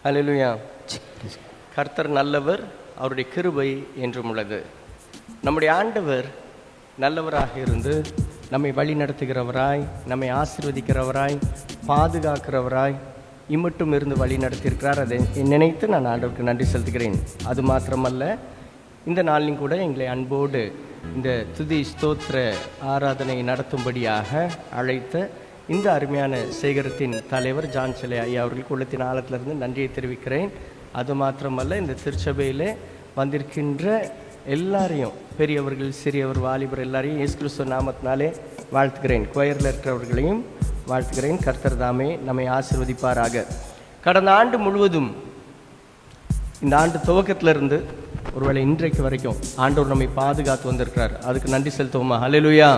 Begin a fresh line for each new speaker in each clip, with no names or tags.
அல்லேலூயா. கர்த்தர் நல்லவர், அவருடைய கிருபை என்றும் உள்ளது. நம்முடைய ஆண்டவர் நல்லவராக இருந்து நம்மை வழி நடத்துகிறவராய், நம்மை ஆசீர்வதிக்கிறவராய், பாதுகாக்கிறவராய் இம்மட்டும் இருந்து வழி நடத்தியிருக்கிறார். அதை நினைத்து நான் ஆண்டவருக்கு நன்றி செலுத்துகிறேன். அது மாத்திரமல்ல, இந்த நாளிலும் கூட எங்களை அன்போடு இந்த துதி ஸ்தோத்திர ஆராதனை நடத்தும்படியாக அழைத்த இந்த அருமையான சேகரத்தின் தலைவர் ஜான் செல்லே ஐயா அவர்களுக்கு உள்ளத்தின் ஆழத்திலிருந்து நன்றியை தெரிவிக்கிறேன். அது மாத்திரமல்ல, இந்த திருச்சபையில் வந்திருக்கின்ற எல்லாரையும், பெரியவர்கள், சிறியவர், வாலிபர் எல்லாரையும் இயேசு கிறிஸ்துவ நாமத்தினாலே வாழ்த்துகிறேன். குயரில் இருக்கிறவர்களையும் வாழ்த்துகிறேன். கர்த்தர் தாமே நம்மை ஆசீர்வதிப்பாராக. கடந்த ஆண்டு முழுவதும், இந்த ஆண்டு துவக்கத்திலிருந்து ஒருவேளை இன்றைக்கு வரைக்கும் ஆண்டவர் நம்மை பாதுகாத்து வந்திருக்கிறார். அதுக்கு நன்றி செலுத்துவோமா? அல்லேலூயா.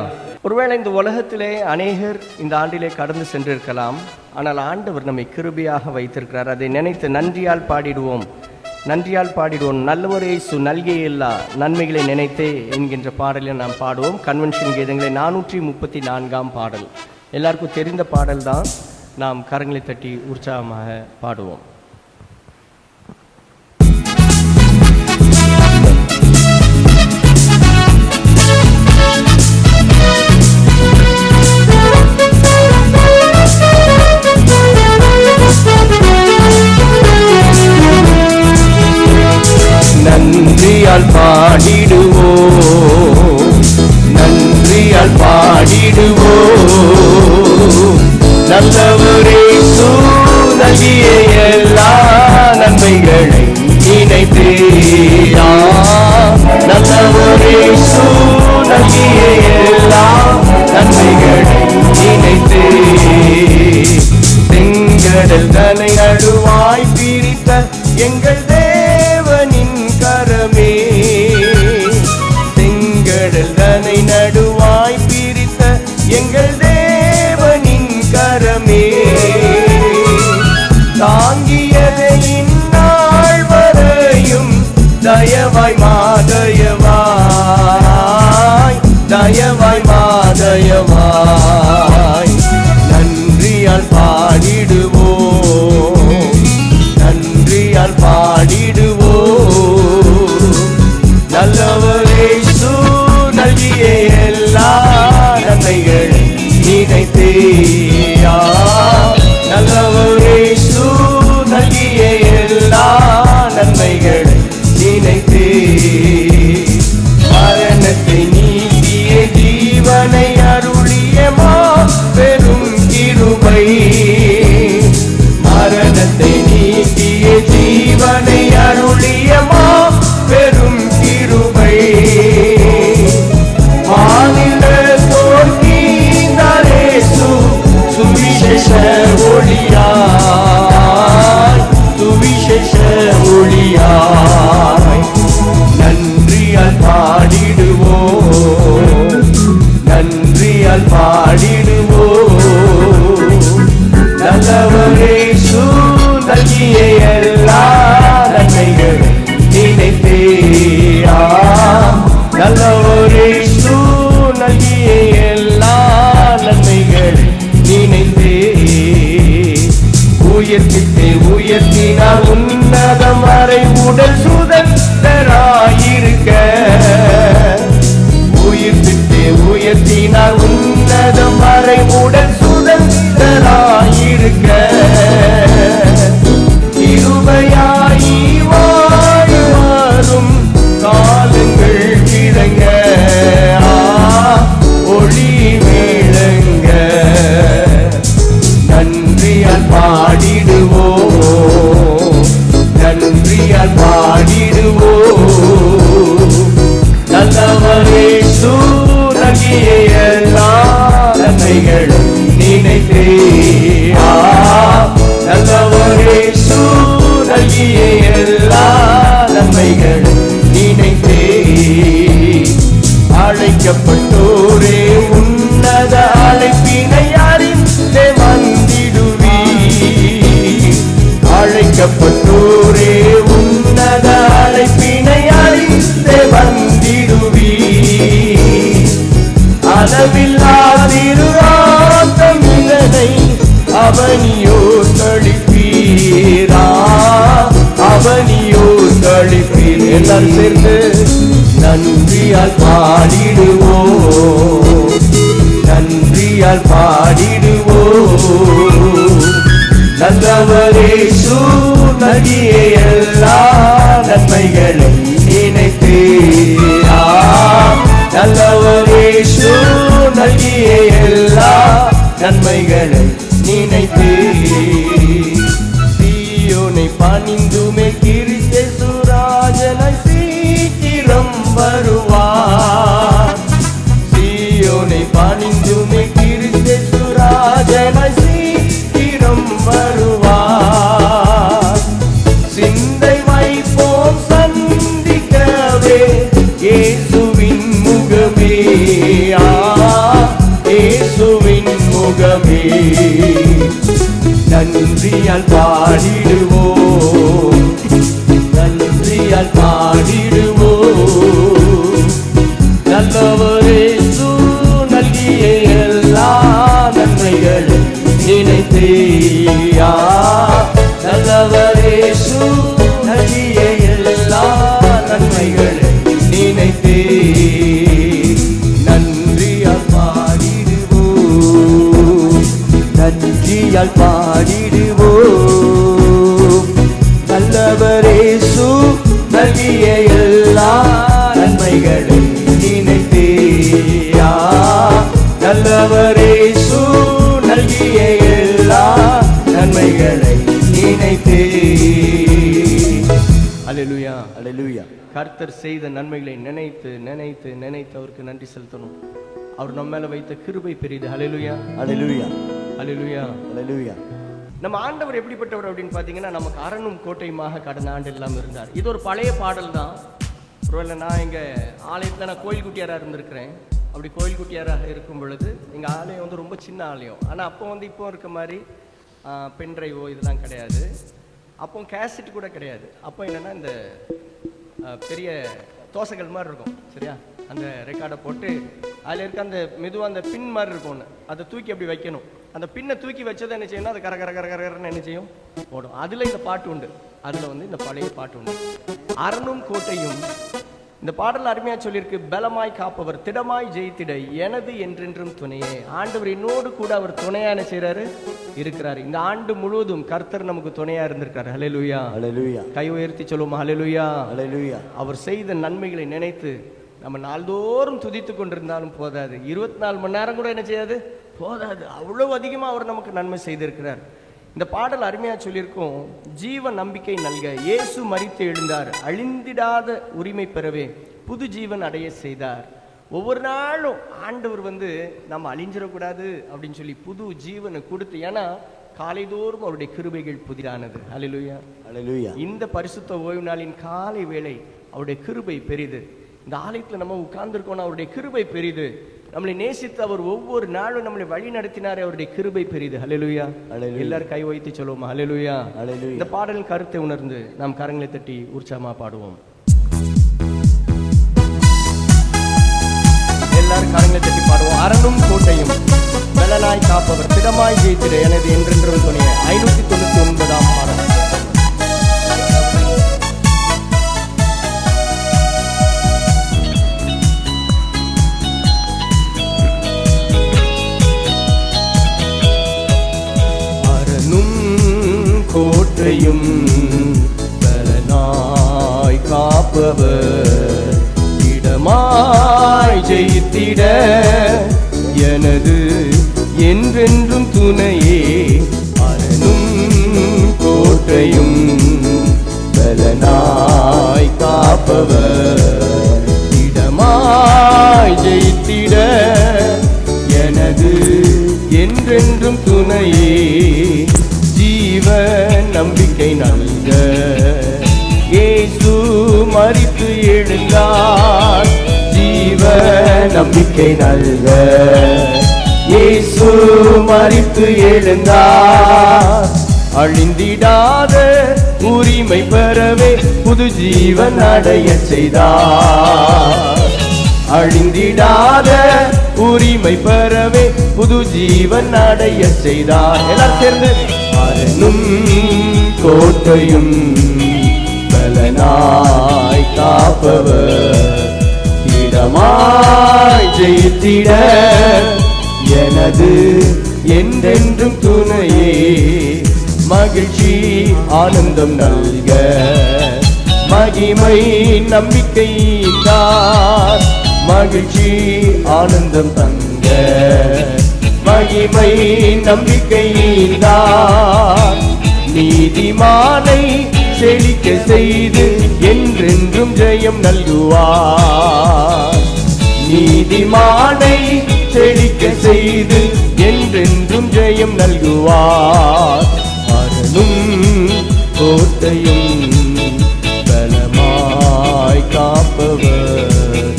ஒருவேளை இந்த உலகத்திலே அநேகர் இந்த ஆண்டிலே கடந்து சென்றிருக்கலாம். ஆனால் ஆண்டவர் நம்மை கிருபையாக வைத்திருக்கிறார். அதை நினைத்து நன்றியால் பாடிடுவோம், நன்றியால் பாடிடுவோம். நல்லவரே இயேசு நல்கிய எல்லா நன்மைகளை நினைத்தே என்கின்ற பாடலை நாம் பாடுவோம். கன்வென்ஷன் கீதங்களை 434ஆம் பாடல். எல்லாருக்கும் தெரிந்த பாடல் தான். நாம் கரங்களை தட்டி உற்சாகமாக பாடுவோம். நன்றியால் பாடிடுவோம், நன்றியால் பாடிடுவோம். நல்லவரே இயேசு நல்கிய எல்லா நன்மைகளை நினைத்தே, நல்லவரே இயேசு நல்கிய எல்லா நன்மைகளை நினைத்தே. செங்கடல் தன்னை நடுவாய் பிரித்த எங்கள் தேவனின் கரமே, செங்கடல் தன்னை நடுவாய் பிரித்த எங்கள் தேவனின் கரமே, தாங்கியதை இந்நாள் வரையும் தயவாய் மாதயவாய், தயவாய் மாதயவாய். நன்றியால் பாடிடுவோம், நன்றியால் பாடிடுவோம். நல்லவரே இயேசு நல்கிய எல்லா நன்மைகளை நினைத்தே, நல்லவரே இயேசு நல்கிய எல்லா நன்மைகளை நினைத்தே. மரணத்தை நீக்கிய ஜீவனை அருளிய மாபெரும் கிருபை, மரணத்தை நீக்கிய ஜீவனை அருளிய மாபெரும் கிருபை. மாநில தோற்கின்றார் இயேசு சுவிசேஷ ஒளியாய், சுவிசேஷ ஒளியாய். நன்றியால் பாடிடுவோம், நன்றியால் பாடிடுவோம். நல்லவரே இயேசு நல்கிய எல்லா நன்மைகளை நினைத்தே, நல்லவரே இயேசு நல்கிய எல்லா நன்மைகளை நினைத்தே. உயர்த்தித்தே உயர்த்தினார் உன்னதம் வரை உடல் சுதந்தராயிருக்க, உயிர்த்தித்தே உயர்த்தினார் உன்னதம் வரை உடல் சுதந்தராயிருக்க. கிருபையாய் வாழும் காலங்கள் விளங்க, ஒளி விளங்க. நன்றியால் பாடிடுவோம், நன்றியால் பாடிடுவோம். நல்லவரே இயேசு நல்கிய எல்லா நன்மைகளும் நினைத்தே, நல்லவரே இயேசு நல்கிய எல்லா நன்மைகளும் நினைத்தே. அழைக்கப்பட்டோரே உன்னத அழைப்பினை அறிந்தே வந்திடுவீர், அழைக்கப்பட்டோரே உன்னத அழைப்பினை அறிந்தே வந்திடுவீர். அளவில்லாதிரு ஆத்தம் இதனை அவனியோர் கழிப்பீரா, எல்லாரும் சேர்ந்து நன்றியால் பாடிடுவோம், நன்றியால் பாடிடுவோம். நல்லவரே இயேசு நல்கிய எல்லா நன்மைகளை நினைத்து, நல்லவரே இயேசு நல்கிய எல்லா நன்மைகளை நினைத்து, சீயோனை பணிந்துமே கிறிஸ்து ராஜனை சீக்கிரம் வருவார். சீயோனை பணிந்துமே கிறிஸ்து ராஜனை சீக்கிரம் வருவார். சிந்தை வைப்போம் சந்திக்கவே இயேசுவின் முகமே, இயேசுவின் முகமே. நன்றியால் பாடிடுவோம், நன்றியால் பாடிடுவோம். நல்லவரே இயேசு நல்கிய எல்லா நன்மைகளை நினைத்தே, நல்லவரே இயேசு நல்கிய எல்லா நன்மைகளை நினைத்தே. நன்றியால் பாடிடுவோம், நன்றியால் பாடிடுவோம். நல்லவரே இயேசு நல்கிய எல்லா நன்மைகளை நினைத்தே, நல்லவரே இயேசு நல்கிய எல்லா நன்மைகளை நினைத்தே. அல்லேலூயா, அல்லேலூயா. கர்த்தர் செய்த நன்மைகளை நினைத்து நினைத்து நினைத்து அவருக்கு நன்றி செலுத்தணும். அவர் நம்ம மேல வைத்த கிருபை பெரியது. அல்லேலூயா, அல்லேலூயா, அல்லேலூயா, அல்லேலூயா. நம்ம ஆண்டவர் எப்படிப்பட்டவர் அப்படின்னு பார்த்தீங்கன்னா, நமக்கு அரணும் கோட்டையுமாக கடந்த ஆண்டு எல்லாம் இருந்தார். இது ஒரு பழைய பாடல் தான். ஒருவேளை நான் எங்கள் ஆலயத்தில் நான் கோயில் குட்டியாராக இருந்திருக்கிறேன். அப்படி கோயில் குட்டியாராக இருக்கும் பொழுது எங்கள் ஆலயம் வந்து ரொம்ப சின்ன ஆலயம். ஆனால் அப்போ வந்து இப்போ இருக்க மாதிரி பென்ட்ரைவோ இதெல்லாம் கிடையாது. அப்போ கேசட் கூட கிடையாது. அப்போ என்னென்னா இந்த பெரிய தோசைகள் மாதிரி இருக்கும், சரியா? அந்த ரெக்கார்டை போட்டு அதில் இருக்க அந்த மெதுவாக அந்த பின் மாதிரி இருக்கும் ஒன்று, அதை தூக்கி அப்படி வைக்கணும். அந்த பின்னை தூக்கி வச்சதை என்ன செய்யணும், அது கர கர கர கரன்னு என்ன செய்யும், ஓடும். அதில் இந்த பாட்டு உண்டு, அதில் வந்து இந்த பழைய பாட்டு உண்டு, அரணும் கோட்டையும். இந்த பாடல் அருமையாக சொல்லியிருக்கு, பலமாய் காப்பவர் திடமாய் ஜெயித்திட எனது என்றென்றும் துணையே. ஆண்டவர் என்னோடு கூட அவர் துணையா என்ன செய்யறாரு, இருக்கிறாரு. இந்த ஆண்டு முழுவதும் கர்த்தர் நமக்கு துணையா இருந்திருக்காரு. ஹல்லேலூயா, ஹல்லேலூயா. கை உயர்த்தி சொல்லுவோம், ஹல்லேலூயா, ஹல்லேலூயா. அவர் செய்த நன்மைகளை நினைத்து நம்ம நாள்தோறும் துதித்து கொண்டிருந்தாலும் போதாது, 24 மணி நேரம் கூட என்ன செய்யாது, போதாது. அவ்வளவு அதிகமாக அவர் நமக்கு நன்மை செய்திருக்கிறார். இந்த பாடல் அருமையாக சொல்லியிருக்கோம், ஜீவ நம்பிக்கை நல்க இயேசு மரித்து எழுந்தார், அழிந்திடாத உரிமை பெறவே புது ஜீவன் அடைய செய்தார். ஒவ்வொரு நாளும் ஆண்டவர் வந்து நம்ம அழிஞ்சிடக்கூடாது அப்படின்னு சொல்லி புது ஜீவனை கொடுத்து, ஏன்னா காலைதோறும் அவருடைய கிருபைகள் புதிதானது. ஹல்லேலூயா, ஹல்லேலூயா. இந்த பரிசுத்த ஓய்வு நாளின் காலை வேளை அவருடைய கிருபை பெரிது. இந்த ஆலயத்தில் நம்ம உட்கார்ந்துருக்கோம், அவருடைய கிருபை பெரிது. நம்மளை நேசித்து அவர் ஒவ்வொரு நாளும் நம்மளை வழி நடத்தினாரே, அவருடைய கிருபை பெரிது. ஹல்லேலூயா, எல்லாரும் கை வைத்து சொல்லுவோம், ஹல்லேலூயா, ஹல்லேலூயா. இந்த பாடலின் கருத்தை உணர்ந்து நாம் கரங்களை தட்டி உற்சாகமா பாடுவோம். எல்லாரும் கரங்களை தட்டி பாடுவோம். அரணும் கோட்டையும் பலனாய் காப்பவர் திடமாய் ஜெயித்திட எனது என்றென்றும் துணையே. 599ஆம் பாடல். கோட்டையும் பலனாய் காப்பவர் இடமாய் ஜெயித்திட எனது என்றென்றும் துணையே. அரணும் கோட்டையும் பலனாய் காப்பவர் இடமாய் ஜெயித்திட எனது என்றென்றும் துணையே. ஜீவ நம்பிக்கை நல்க இயேசு மரித்து எழுந்தார். ஜீவ நம்பிக்கை நல்க இயேசு மரித்து எழுந்தார். அழிந்திடாத உரிமை பெறவே புது ஜீவன் அடைய செய்தார். அழிந்திடாத உரிமை பெறவே புது ஜீவன் அடைய செய்தார். எல்லாரும் சேர்ந்து அரணும் கோட்டையும் பலனாய் காப்பவர், இடமாய் ஜெயித்திட எனது என்றென்றும் துணையே. மகிழ்ச்சி ஆனந்தம் நல்க மகிமை நம்பிக்கை தார், மகிழ்ச்சி ஆனந்தம் தங்க மகிமை நம்பிக்கை தார். நீதிமானை செழிக்க செய்து என்றென்றும் ஜெயம் நல்குவார், நீதிமானை செழிக்க செய்து என்றென்றும் ஜெயம் நல்குவார். அரணும் கோட்டையும் பலமாய் காப்பவர்,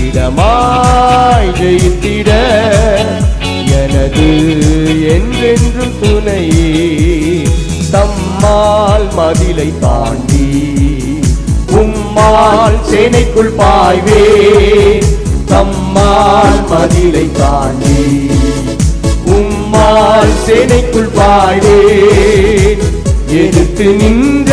இடமாய் ஜெயித்திட எனது என்றென்றும் துணையே. தம்மால் மதிலை தாண்டி உம்மால் சேனைக்குள் பாய்வே, தம்மால் மதிலை தாண்டி உம்மால் சேனைக்குள் பாய்வே. எதிர்த்து நின்ற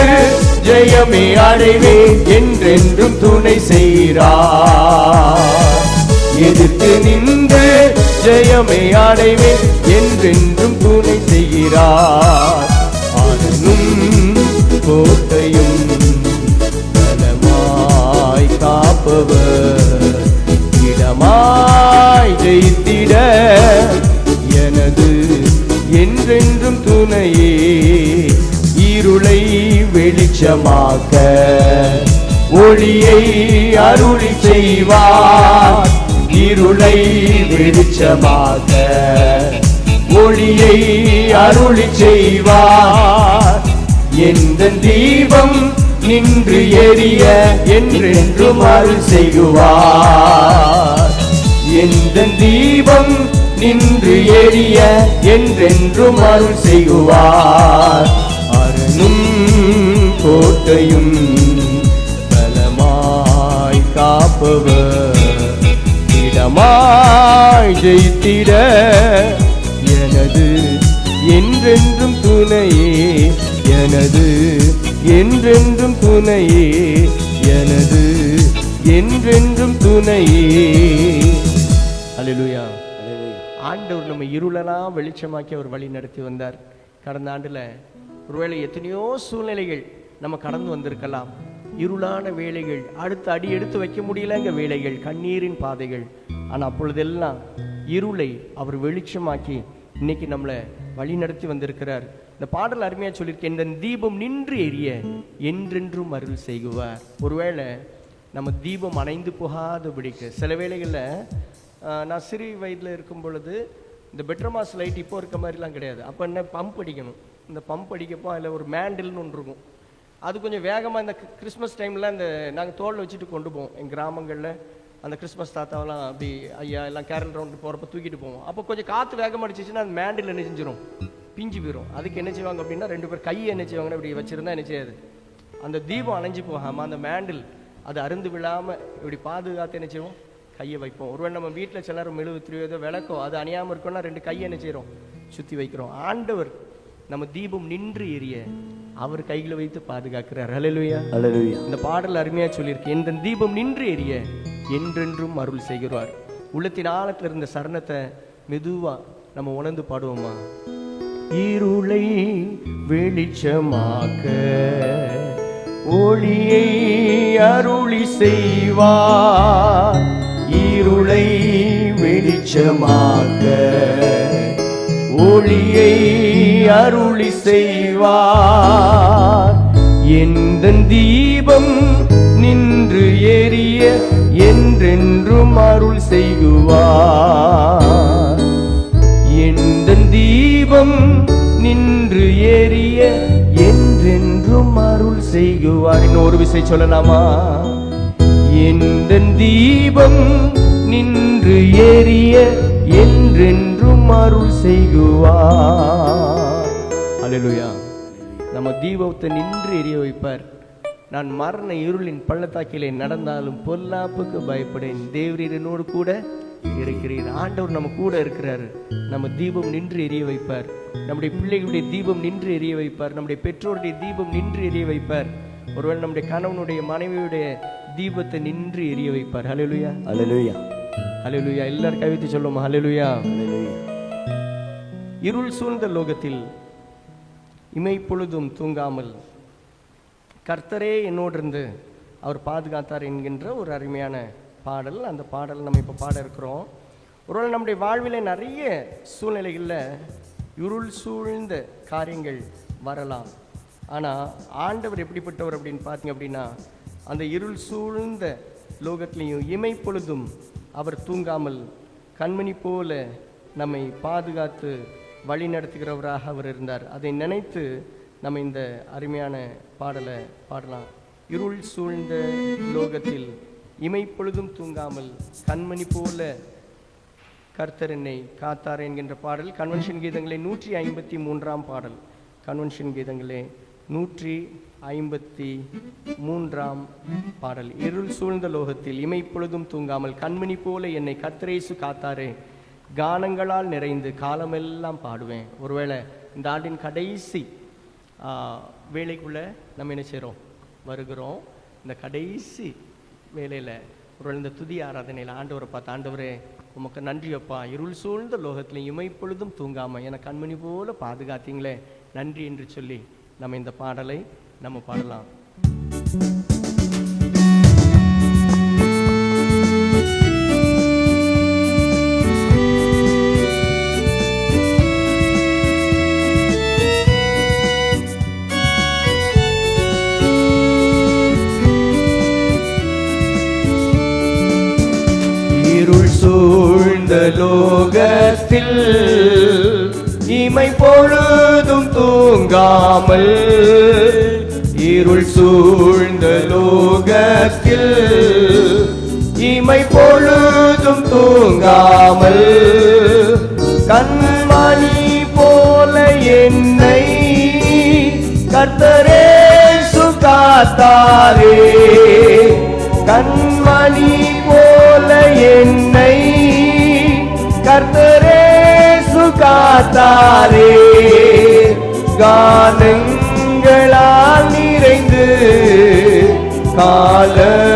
ஜெயமே அடைவே என்றென்றும் துணை செய்கிறார், எதிர்த்து நின்ற ஜெயமே அடைவே என்றென்றும் துணை செய்கிறார். ஆனும் கோட்டையும் பலமாய் காப்பவர், இடமாய் ஜெயித்திட எனது என்றென்றும் துணையே. இருளை வெளிச்சமாக்க ஒளியை அருளி செய்வார், இருளை வெளிச்சமாக்க ஒளியை அருளி செய்வார். எந்த தீபம் நின்று எரிய என்றென்றும் அருள் செய்வார், எந்த தீபம் நின்று எரிய என்றென்றும் அருள் செய்வார். அரணும் கோட்டையும் பலமாய் காப்பவர், இடமாய் ஜெயித்திட எனது என்றென்றும் துணையே, எனது என்றென்றும் துணையே, எனது என்றென்றும் துணையே. அல்லேலூயா. ஆண்டவர் நம்ம இருளெல்லாம் வெளிச்சமாக்கி அவர் வழி நடத்தி வந்தார். கடந்த ஆண்டுல ஒருவேளை எத்தனையோ சூழ்நிலைகள் நம்ம கடந்து வந்திருக்கலாம், இருளான வேலைகள், அடுத்த அடி எடுத்து வைக்க முடியலங்க வேலைகள், கண்ணீரின் பாதைகள். ஆனால் அப்பொழுதெல்லாம் இருளை அவர் வெளிச்சமாக்கி இன்னைக்கு நம்மளை வழி நடத்தி வந்திருக்கிறார். இந்த பாடல் அருமையாக சொல்லியிருக்கேன், இந்த தீபம் நின்று எரிய என்றென்றும் அருள் செய்குவார். ஒருவேளை நம்ம தீபம் அணைந்து போகாதபடிக்கு சில வேளைகளில் நான் சிறு வயதில் இருக்கும் பொழுது இந்த பெட்ரமாஸ் லைட் இப்போ இருக்க மாதிரிலாம் கிடையாது. அப்போ என்ன பம்ப் அடிக்கணும், இந்த பம்ப் அடிக்கப்போ அதில் ஒரு மேண்டில்னு ஒன்று இருக்கும், அது கொஞ்சம் வேகமாக இந்த கிறிஸ்மஸ் டைமில் இந்த நாங்கள் தோல் வச்சுட்டு கொண்டு போவோம். எங்கள் கிராமங்களில் அந்த கிறிஸ்மஸ் தாத்தாவெல்லாம் அப்படி ஐயா எல்லாம் கேரல் ரவுண்டு போகிறப்ப தூக்கிட்டு போவோம். அப்போ கொஞ்சம் காற்று வேகமாக அடிச்சிச்சுன்னா அந்த மேண்டில் என்ன செஞ்சிடும், பிஞ்சு போயிடும். அதுக்கு என்ன செய்வாங்க அப்படின்னா, ரெண்டு பேர் கையை என்ன செய்வாங்கன்னா இப்படி வச்சுருந்தா என்ன செய்யாது, அந்த தீபம் அணைஞ்சு போகாமல் அந்த மேண்டில் அது அருந்து விழாமல் இப்படி பாதுகாத்து என்ன செய்வோம், கையை வைப்போம். ஒருவேளை நம்ம வீட்டில் சிலர் மெழுகுத்திரியோ ஏதோ விளக்கோ அது அணியாமல் இருக்கோம்னா ரெண்டு கையை என்ன செய்கிறோம், சுற்றி வைக்கிறோம். ஆண்டவர் நம்ம தீபம் நின்று எரிய அவர் கைகளை வைத்து பாதுகாக்கிறார். அல்லேலூயா, அல்லேலூயா. இந்த பாடல் அருமையாக சொல்லியிருக்கு, இந்த தீபம் நின்று எரிய என்றென்றும் அருள் செய்கிறார். உள்ளத்தின் ஆழத்தில் இருந்த சரணத்தை மெதுவா நம்ம உணர்ந்து பாடுவோமா. இருளை வெளிச்சமாக்க ஒளியை அருளி செய்வார், இருளை வெளிச்சமாக்க ஒளியை அருளி செய்வார். எந்த தீபம் நின்று எரிய என்றென்றும் அருள் செய்குவார், எந்த தீபம் நின்று எரிய என்றென்றும் அருள் செய்குவார். இன்னொரு விசை சொல்லலாமா, எந்த தீபம் நின்று எரிய என்றென்றும் அருள் செய்குவார். அல்லேலூயா. நம்ம தீபத்தை நின்று எரிய வைப்பார். நான் மரண இருளின் பள்ளத்தாக்கிலே நடந்தாலும் பொல்லாப்புக்கு பயப்படேன், தேவரீர் என்னோடு கூட இருக்கிறீர். ஆண்டவர் நம்ம கூட இருக்கிறார். நம்ம தீபம் நின்று எரிய வைப்பார். நம்முடைய பிள்ளைகளுடைய தீபம் நின்று எரிய வைப்பார். நம்முடைய பெற்றோருடைய தீபம் நின்று எரிய வைப்பார். ஒருவேளை நம்முடைய கணவனுடைய மனைவியுடைய தீபத்தை நின்று எரிய வைப்பார். ஹல்லேலூயா,
ஹல்லேலூயா,
ஹல்லேலூயா. எல்லாரும் கைவிட்டு சொல்லுவோம் ஹல்லேலூயா.
ஹல்லேலூயா.
இருள் சூழ்ந்த லோகத்தில் இமைப்பொழுதும் தூங்காமல் கர்த்தரே என்னோடு இருந்து அவர் பாதுகாத்தார் என்கின்ற ஒரு அருமையான பாடல். அந்த பாடல் நம்ம இப்போ பாட இருக்கிறோம். ஒருவேளை நம்முடைய வாழ்வில் நிறைய சூழ்நிலைகளில் இருள் சூழ்ந்த காரியங்கள் வரலாம். ஆனால் ஆண்டவர் எப்படிப்பட்டவர் அப்படின்னு பார்த்தீங்க அப்படின்னா, அந்த இருள் சூழ்ந்த லோகத்திலையும் இமைப்பொழுதும் அவர் தூங்காமல் கண்மணி போல நம்மை பாதுகாத்து வழி நடத்துகிறவராக அவர் இருந்தார். அதை நினைத்து நம்ம இந்த அருமையான பாடலை பாடலாம். இருள் சூழ்ந்த லோகத்தில் இமைப்பொழுதும் தூங்காமல் கண்மணி போல கர்த்தர் என்னை காத்தார் என்கின்ற பாடல் கன்வென்ஷன் கீதங்களே 153ஆம் பாடல். கன்வென்ஷன் கீதங்களே 153ஆம் பாடல். இருள் சூழ்ந்த லோகத்தில் இமைப்பொழுதும் தூங்காமல் கண்மணி போல என்னை கர்த்தர் இயேசு காத்தாரே, கானங்களால் நிறைந்து காலமெல்லாம் பாடுவேன். ஒருவேளை இந்த ஆண்டின் கடைசி வேலைக்குள்ளே நம்ம என்ன செய்கிறோம், வருகிறோம். இந்த கடைசி வேலையில் ஒரு இந்த துதி ஆராதனையில் ஆண்டவரை பார்த்து, ஆண்டவரே உமக்கு நன்றி அப்பா, இருள் சூழ்ந்த லோகத்திலையும் இமைப்பொழுதும் தூங்காமல் என கண்மணி போல பாதுகாத்தீங்களே, நன்றி என்று சொல்லி நம்ம இந்த பாடலை நம்ம பாடலாம். இருள் சூழ்ந்த லோகத்தில் இமை பொழுதும் தூங்காமல், இருள் சூழ்ந்த லோகத்தில் இமை பொழுதும் தூங்காமல் கண்மணி போல என்னை கர்த்தர் இயேசு காத்தாரே, கண்மணி போல என்னை கர்த்தர் இயேசு காத்தாரே, கானங்களால் நிறைந்து காலமெல்லாம்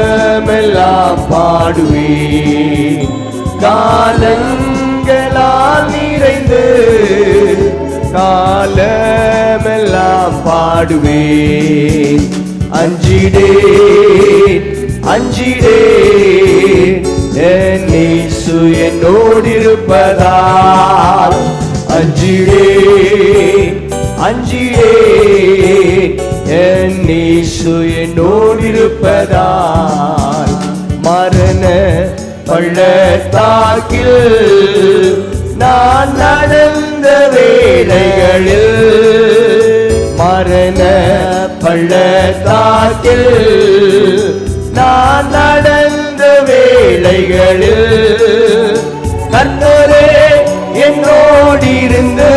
பாடுவேன், காலங்களால் நிறைந்து காலமெல்லாம் பாடுவேன். அஞ்சிடேன் அஞ்சிடேன் என் இயேசு என்னோடிருப்பதால், அஞ்சிடேன் அஞ்சிடேன் என் இயேசு என்னோடிருப்பதால், மரண பள்ளத்தாக்கில் நான் நடந்த வேளைகளில், மரண பள்ளத்தாக்கில் நான் நடந்த வேளைகளில் கர்த்தரே என்னோடிருந்து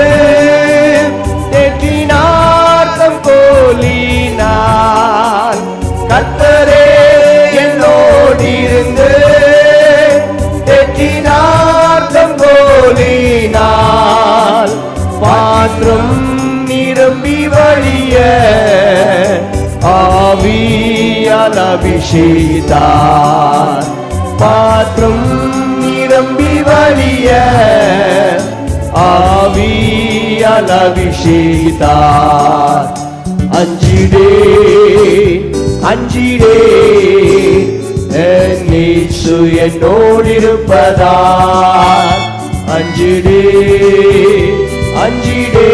தேற்றினார்த்தம் கோலினார், கர்த்தரே என்னோடிருந்து தேற்றினார்த்தம் கோலினார், பாத்திரம் நிரம்பி வழிய ஆவியால் அபிஷேகித்தார், பாத்திரம் நிரம்பி வழிய ஆவியால் அபிஷேகித்தார். அஞ்சிடே அஞ்சிடே என் இயேசு என்னோடிருப்பதால், அஞ்சிடே அஞ்சிடே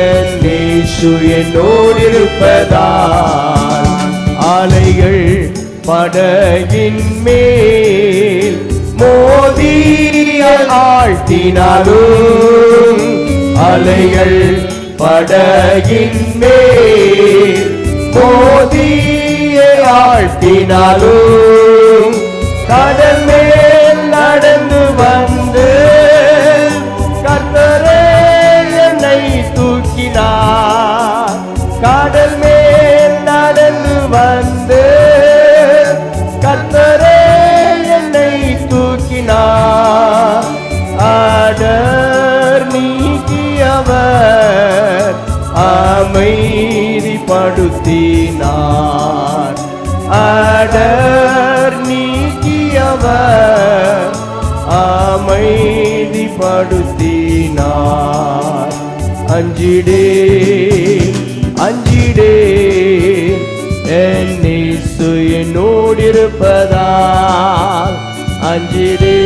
என் இயேசு என்னோடிருப்பதால், ஆலைகள் படகின் மேல் மோதிய ஆழ்த்தினாலும், அலைகள் படகின் மேல் மோதிய ஆழ்த்தினாலும், கடல் மேல் நடந்து வந்து கர்த்தரே என்னை தூக்கினார், கடல் மேல் நடந்து வந்து கர்த்தரே என்னை தூக்கினார், ஆடர் நீக்கியவர் அமைதி படுத்தினார். அடர் நீக்கியவர் அமைதிப்படுத்தினார். அஞ்சிடே அஞ்சிடே என் இயேசு என்னோடிருப்பதால். அஞ்சிடே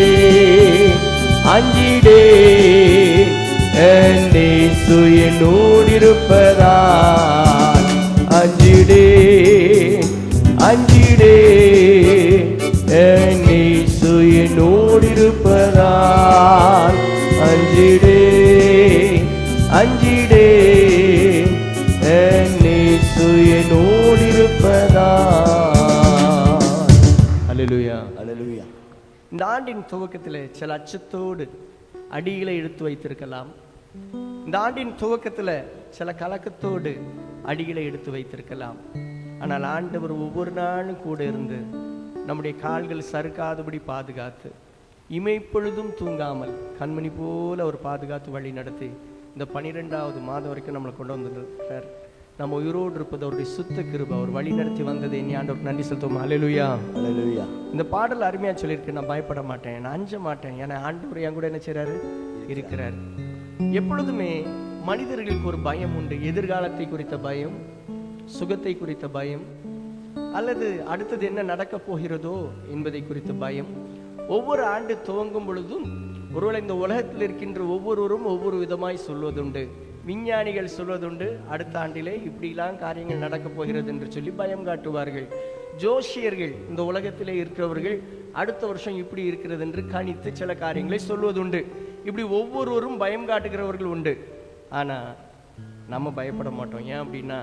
அஞ்சிடே என் இயேசு என்னோடிருப்பதால். அஞ்சிடே அஞ்சிடே என் இயேசு என்னோடிருப்பதால். அஞ்சிடே அஞ்சிடே என் இயேசு என்னோடிருப்பதால். அல்லேலூயா அல்லேலூயா. இந்த ஆண்டின் துவக்கத்தில் சில அச்சத்தோடு அடிகளை எடுத்து வைத்திருக்கலாம். இந்த ஆண்டின் துவக்கத்தில் சில கலக்கத்தோடு அடிகளை எடுத்து வைத்திருக்கலாம். ஆனால் ஆண்டவர் ஒவ்வொரு நாளும் கூட இருந்து நம்முடைய கால்கள் சறுக்காதபடி பாதுகாத்து, இமைப்பொழுதும் தூங்காமல் கண்மணி போல அவர் பாதுகாத்து வழி நடத்தி இந்த 12வது மாதம் வரைக்கும் நம்மளை கொண்டு வந்திருக்கார். நம்ம உயிரோடு இருப்பது அவருடைய சுத்த கிருபை. அவர் வழி நடத்தி வந்ததை இனி ஆண்டவருக்கு நன்றி செலுத்துவோம். அல்லேலூயா அல்லேலூயா. இந்த பாடல் அருமையா சொல்லியிருக்கு. நான் பயப்பட மாட்டேன், நான் அஞ்ச மாட்டேன், ஏன்னா ஆண்டவர் என் கூட என்ன செய்றாரு, இருக்கிறார். எப்பொழுதுமே மனிதர்களுக்கு ஒரு பயம் உண்டு. எதிர்காலத்தை குறித்த பயம், சுகத்தை குறித்த பயம், அல்லது அடுத்தது என்ன நடக்க போகிறதோ என்பதை குறித்த பயம். ஒவ்வொரு ஆண்டு துவங்கும் பொழுதும் ஒருவேளை இந்த உலகத்தில் இருக்கின்ற ஒவ்வொருவரும் ஒவ்வொரு விதமாய் சொல்வதுண்டு. விஞ்ஞானிகள் சொல்வதுண்டு, அடுத்த ஆண்டிலே இப்படிலாம் காரியங்கள் நடக்கப் போகிறது என்று சொல்லி பயம் காட்டுவார்கள். ஜோஷியர்கள், இந்த உலகத்திலே இருக்கிறவர்கள், அடுத்த வருஷம் இப்படி இருக்கிறது என்று கணித்து சில காரியங்களை சொல்வதுண்டு. இப்படி ஒவ்வொருவரும் பயம் காட்டுகிறவர்கள் உண்டு. ஆனால் நம்ம பயப்பட மாட்டோம். ஏன் அப்படின்னா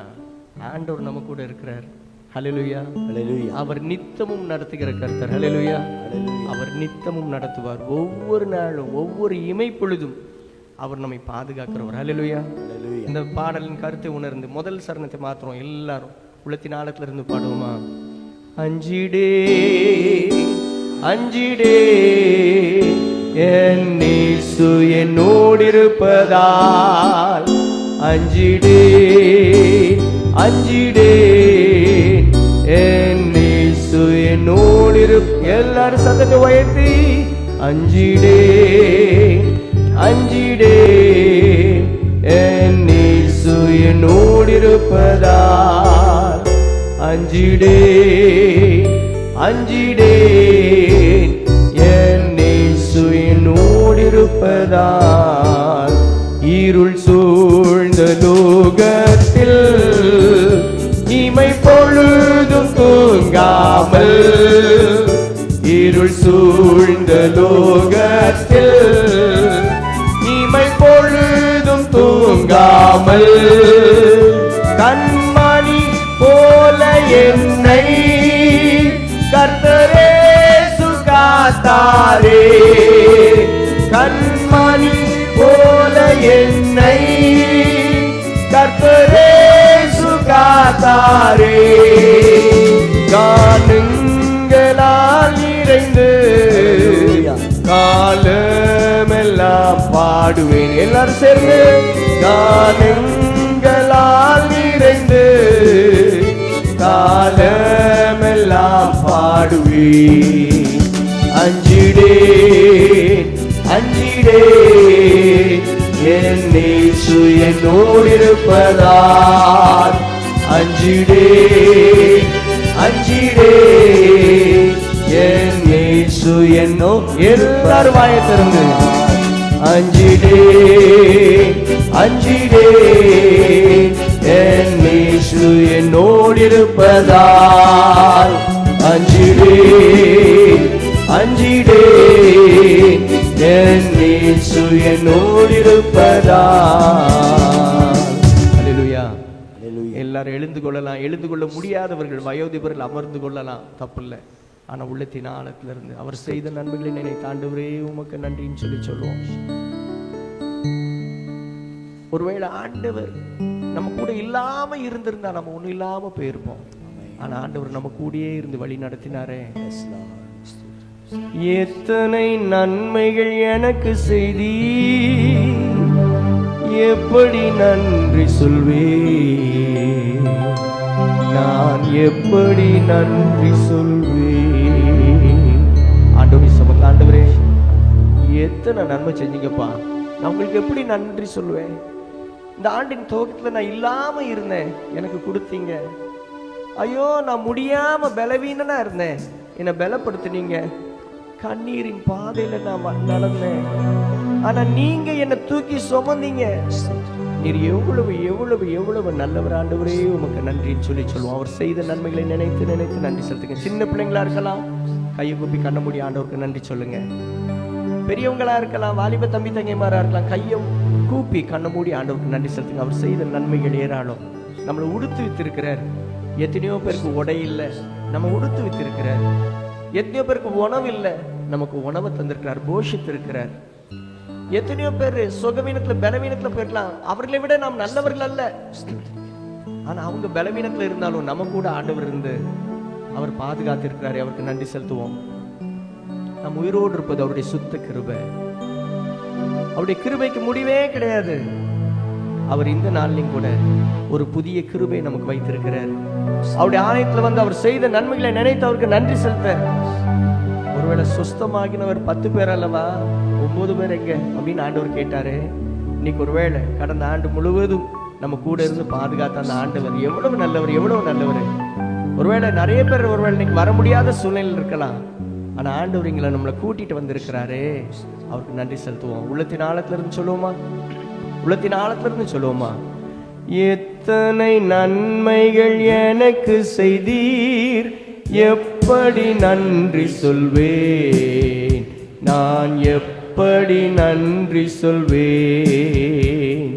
ஆண்டவர் நம்ம கூட இருக்கிறார். ஹல்லேலூயா ஹல்லேலூயா. அவர் நித்தமும் நடத்துகிற கர்த்தர். ஹல்லேலூயா ஹல்லேலூயா. அவர் நித்தமும் நடத்துவார். ஒவ்வொரு நாளும் ஒவ்வொரு இமைப்பொழுதும் அவர் நம்மை பாதுகாக்கிறவர். ஹல்லேலூயா ஹல்லேலூயா. இந்த பாடலின் கருத்தை உணர்ந்து முதல் சரணத்தை மாத்திரம் எல்லாரும் உள்ளத்தின் ஆழத்துல இருந்து பாடுவோமா? அஞ்சிடே அஞ்சிடே என் இயேசு என்னோடிருப்பதால். அஞ்சிடே அஞ்சிடே என் இயேசு எல்லாரும் சத்தத்தை உயர்த்தி அஞ்சிடே அஞ்சிடே என் இயேசு என்னோடிருப்பதால். அஞ்சிடே அஞ்சிடே என் இயேசு என்னோடிருப்பதால். இருள் சூழ்ந்த லோகத்தில் இமை பொழுதும் தூங்காமல், இருள் சூழ்ந்த லோகத்தில் இமை பொழுதும் தூங்காமல், கண்மணி போல என்னை கர்த்தர் இயேசு காத்தாரே. கண்மணி போல என்னை கர்த்தர் இயேசு காத்தாரே. காணுங்களால் நிறைந்து காலமெல்லாம் பாடுவேன். எல்லாரும் சேர்ந்து காணுங்களால் நிறைந்து காலமெல்லாம் பாடுவேன். அஞ்சிடே அஞ்சிடே என் இயேசு என்னோடிருப்பதால். அஞ்சிடே அஞ்சிடே என் இயேசு என்னோ. எல்லாரும் வாயை திறந்து அஞ்சிடே அஞ்சிடே என் இயேசு என்னோடிருப்பதால். அஞ்சிடே அஞ்சிடே என் இயேசு என்னோடிருப்பதால். அல்லேலூயா அல்லேலூயா. எல்லாரும் எழுந்து கொள்ளலாம். எழுந்து கொள்ள முடியாதவர்கள் வயோதிபர்கள் அமர்ந்து கொள்ளலாம், தப்பில்லை. ஆனால் உள்ளத்தின் ஆழத்திலிருந்து அவர் செய்த நன்மைகளை நினைத்து ஆண்டவரே உமக்கு நன்றின்னு சொல்லி சொல்லுவோம். ஒருவேளை ஆண்டவர் நம்ம கூட இல்லாம இருந்திருந்தா நம்ம ஒன்றும் இல்லாம போயிருப்போம். ஆனா ஆண்டவர் நம்ம கூடயே இருந்து வழி நடத்தினாரே. எத்தனை நன்மைகள் எனக்கு செய்தி, எப்படி நன்றி சொல்வே. நான் எப்படி நன்றி சொல்வேன். ஆண்டவரே சமூகத்தில், ஆண்டவரே எத்தனை நன்மை செஞ்சீங்கப்பா, நான் உங்களுக்கு எப்படி நன்றி சொல்லுவேன். இந்த ஆண்டின் துவக்கத்தில் நான் இல்லாம இருந்தேன், எனக்கு கொடுத்தீங்க. ஐயோ, நான் முடியாம பலவீனனா இருந்தேன், என்னை பலப்படுத்தினீங்க. கண்ணீரின் பாதையில நான் நடந்தேன், ஆனா நீங்க என்னை தூக்கி சுமந்தீங்க. நீர் எவ்வளவு எவ்வளவு எவ்வளவு நல்லவர் ஆண்டவரே, உமக்கு நன்றின்னு சொல்லி சொல்லுவோம். அவர் செய்த நன்மைகளை நினைத்து நினைத்து நன்றி செலுத்துங்க. சின்ன பிள்ளைங்களா இருக்கலாம், கையை கூப்பி கண்ண மூடி ஆண்டவருக்கு நன்றி சொல்லுங்க. பெரியவங்களா இருக்கலாம், வாலிப தம்பி தங்கைமாரா இருக்கலாம், கையை கூப்பி கண்ண மூடி ஆண்டவருக்கு நன்றி செலுத்துங்க. அவர் செய்த நன்மைகள் ஏராளம். நம்மளை உடுத்து வித்திருக்கிறார். எத்தனையோ பேருக்கு உடை இல்லை, நம்ம உடுத்து வித்திருக்கிறார். எத்தனையோ பேருக்கு உணவு இல்லை, நமக்கு உணவை தந்திருக்கிறார், போஷித்திருக்கிறார். எத்தனையோ பேர் சுகவீனத்துல பலவீனத்துல போயிருக்கலாம், அவர்களை விட நாம் நல்லவர்கள் அல்ல, ஆனா அவங்க பலவீனத்துல இருந்தாலும் நம்ம கூட ஆண்டவர் இருந்து அவர் பாதுகாத்து இருக்கிறாரு. அவருக்கு நன்றி செலுத்துவோம். நம் உயிரோடு இருப்பது அவருடைய சுத்த கிருபை. அவருடைய கிருபைக்கு முடிவே கிடையாது. அவர் இந்த நாளிலும் கூட ஒரு புதிய கிருபை நமக்கு வைத்திருக்கிறார். அவருடைய ஆலயத்துல வந்து அவர் செய்த நன்மைகளை நினைத்து அவருக்கு நன்றி செலுத்த. ஒருவேளை சுஸ்தமாகினவர் 10 பேர் அல்லவா, 9 பேர் எங்க அப்படின்னு ஆண்டவர் கேட்டாரு. இன்னைக்கு ஒருவேளை கடந்த ஆண்டு முழுவதும் நம்ம கூட இருந்து பாதுகாத்த அந்த ஆண்டவர் எவ்வளவு நல்லவர், எவ்வளவு நல்லவர். ஒருவேளை நிறைய பேர் ஒருவேளை இன்னைக்கு வர முடியாத சூழ்நிலையில் இருக்கலாம், ஆனா ஆண்டவர் எங்களை நம்மளை கூட்டிட்டு வந்திருக்கிறாரு. அவருக்கு நன்றி செலுத்துவோம். உள்ளத்தின் ஆழத்துல இருந்து சொல்லுவோமா, உள்ளத்தின் ஆழத்துல இருந்து சொல்லுவோமா, எத்தனை நன்மைகள் எனக்கு செய்தீர், எப்படி நன்றி சொல்வேன், நான் எப்படி நன்றி சொல்வேன்.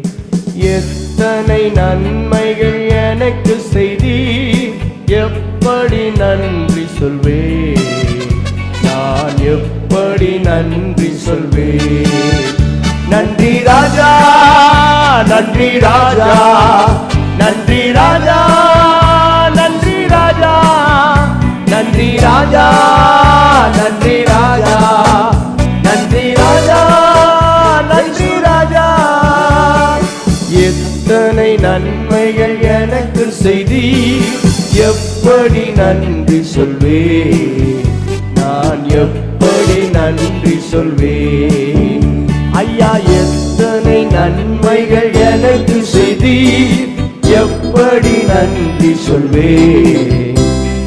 எத்தனை நன்மைகள் எனக்கு செய்தீர், எப்படி நன்றி சொல்வேன், நான் எப்படி நன்றி சொல்வேன். நன்றி ராஜா, நன்றி ராஜா, நன்றி ராஜா, நன்றி ராஜா, நன்றி ராஜா, நன்றி ராஜா, நன்றி ராஜா, நன்றி ராஜா. எத்தனை நன்மைகள் எனக்கு செய்தீர், எப்படி நன்றி சொல்வேன், நான் எப்படி நன்றி சொல்வேன். ஐயா, எத்தனை நன்மைகள் எனக்கு செய்தீர், எப்படி நன்றி சொல்வேன்,